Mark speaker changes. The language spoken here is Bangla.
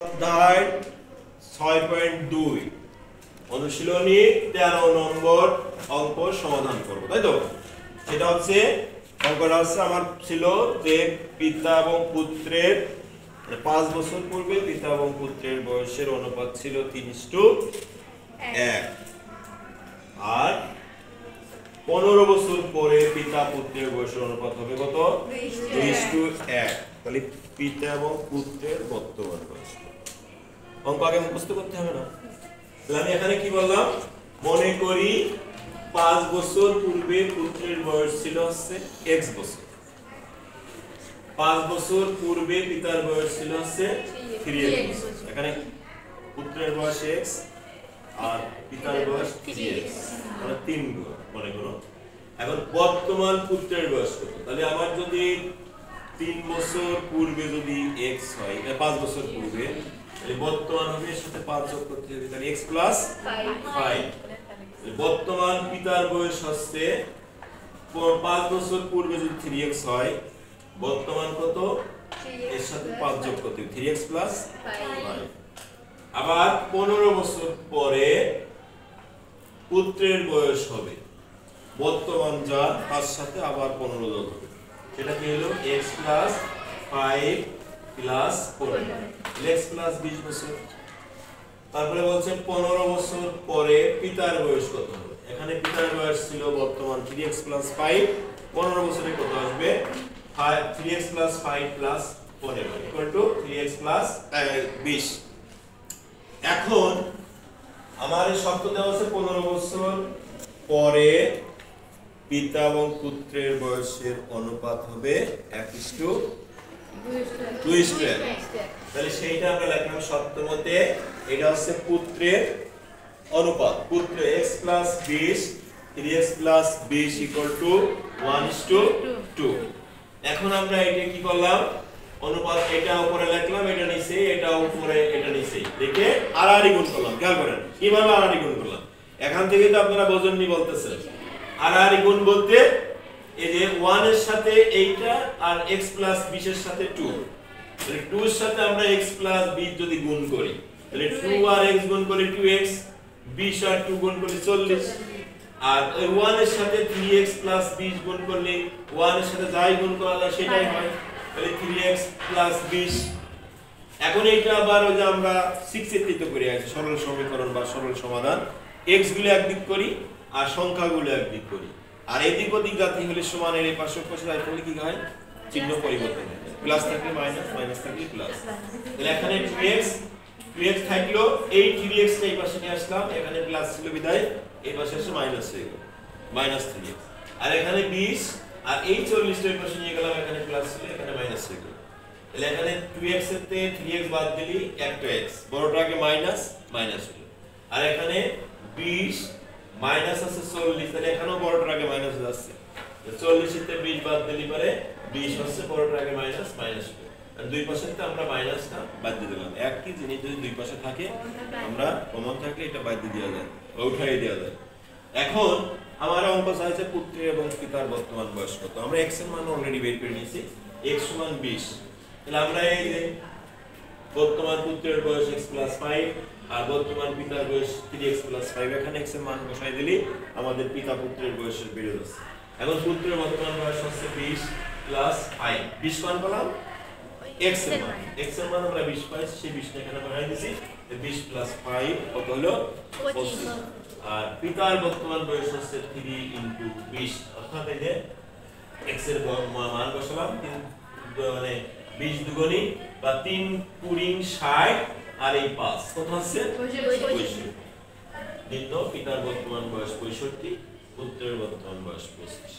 Speaker 1: অধ্যায় 6.2 অনুশীলনী 13 নম্বর অঙ্ক সমাধান করব, তাই তো? সেটা হচ্ছে অঙ্কটা হচ্ছে আমার ছিল যে পিতা এবং পুত্রের 5 বছর পূর্বে পিতা এবং পুত্রের বয়সের অনুপাত ছিল 3:1 আর 15 বছর পরে পিতা পুত্রের বয়সের অনুপাত হবে কত? 2:1। তাহলে পিতা এবং পুত্রের বর্তমান বয়স অঙ্ক আগে মুখস্থ করতে হবে না। তাহলে আমি এখানে কি বললাম, মনে করি 5 বছর পূর্বে পুত্রের বয়স ছিল হচ্ছে x বছর, 5 বছর পূর্বে পিতার বয়স ছিল হচ্ছে 3x বছর। এখানে পুত্রের বয়স x আর পিতার বয়স 3x, মানে 3 গুণ মনে করো। এখন বর্তমান পুত্রের বয়স কত? তাহলে আমার যদি 3 বছর পূর্বে যদি x হয়, 5 বছর পূর্বে, তাহলে বর্তমান হবে এর সাথে 5 যোগ করতে হবে, তাহলে x + 5। বর্তমান পিতার বয়স হচ্ছে 5 বছর পূর্বে যদি 3x হয়, বর্তমান কত? এর সাথে 5 যোগ করতে হবে, 3x + 5। আবার 15 বছর পরে পুত্রের বয়স হবে, বর্তমান যা তার সাথে আবার 15 যোগ হবে, সেটা কি হলো? x + 5 + 15, x + 20 বছর। তারপরে বলছে 15 বছর পরে পিতার বয়স কত হবে? এখানে পিতার বয়স ছিল বর্তমান 3x + 5, 15 বছরে কত আসবে? 3x + 5 + 15 = 3x + 20। এখন আমার এই শর্ত দেওয়া আছে 15 বছর পরে পিতা এবং পুত্রের বয়সের অনুপাত হবে 1:2। তাহলে সেইটা আমরা লিখলাম শর্ত মতে, এটা হচ্ছে পুত্রের অনুপাত, পুত্র x + 20, 3x + 20 = 1:2। এখন আমরা এটা কি করলাম, অনুপাত এটা উপরে লিখলাম, এটা নিচে, এটা উপরে, এটা নিচে, দেখে আড়াআড়ি গুণ করলাম। খেয়াল করেন কিভাবে আড়াআড়ি গুণ করলাম। এখান থেকে তো আপনারা বোঝেননি বলতেছেন। আড়াআড়ি গুণ বলতে এই যে 1 এর সাথে এইটা আর x + 20 এর সাথে 2, তাহলে 2 এর সাথে আমরা x + 20 যদি গুণ করি, তাহলে 2 আর x গুণ করি 2x, 20 আর 2 গুণ করি 40, আর ওই 1 এর সাথে 3x + 20 গুণ করলে 1 এর সাথে যাই গুণ করা যায় সেটাই হয়, তাহলে 3x + 20। এখন এইটা আবার ওই যে আমরা 6 এ তৃতীয় করে আছে সরল সমীকরণ বা সরল সমাধান, x গুলো একদিক করি আর সংখ্যাগুলো একদিক করি, আর এদিক ওদিক জাতি হলে সমানের এই পাশে পাশে যাই করলে কি হয়? চিহ্ন পরিবর্তন হয়, প্লাস থাকলে মাইনাস, মাইনাস থাকলে প্লাস। তাহলে এখানে 2x থাকলো, এই 3x টা এই পাশে নিয়ে আসলাম, এখানে প্লাস ছিল বিদায় এই পাশে এসে মাইনাস হয়ে গেল, -3x। আর এখানে 20 আর এই 40 টা এই পাশে নিয়ে গেলাম, এখানে প্লাস ছিল, এখানে মাইনাস হয়ে গেল। তাহলে এখানে 2x এর থেকে 3x বাদ দিলি একটা x, বড়টা আগে মাইনাস, মাইনাস হলো। আর এখানে 20 মাইনাস আছে 40, তাহলে এখানেও বড়টার আগে মাইনাস যাচ্ছে, 40 এর থেকে 20 বাদ দিলি পরে 20 হচ্ছে, বড়টার আগে মাইনাস, মাইনাস হলো। আর দুই পাশে তো আমরা মাইনাসটা বাদ দিয়ে দিলাম। একই জিনিস যদি দুই পাশে থাকে, আমরা কমন থাকলে এটা বাদ দিয়ে দেওয়া যায়, উঠাই দেওয়া যায়। এখন আমার অঙ্ক চাইছে পুত্রের এবং পিতার বর্তমান বয়স কত। আমরা x এর মান অলরেডি বের করে নিয়েছি, x = 20। তাহলে আমরা এই যে বর্তমান পুত্রের বয়স x + 5 আর বর্তমান পিতার বয়স 3x + 5, এখানে x এর মান বসাই দিলি আমাদের পিতা পুত্রের বয়সের বেড়ে যাচ্ছে। এখন পুত্রের বর্তমান বয়স হচ্ছে 20 + 5, 20 মান পেলাম, x এর মান আমরা 20 পাইছি, সেই 20 টা এখানে বসাই দিছি, 20 + 5 কত হলো? 25। আর পিতার বর্তমান বয়স হচ্ছে 3 × 20, অর্থাৎ এই যে x এর মান বসালাম, মানে 20 দুগুণী বা 3 × 60 আর এই 5 কত হচ্ছে? 65। নিম্ন পিতার বর্তমান বয়স 65, পুত্রের বর্তমান বয়স 25।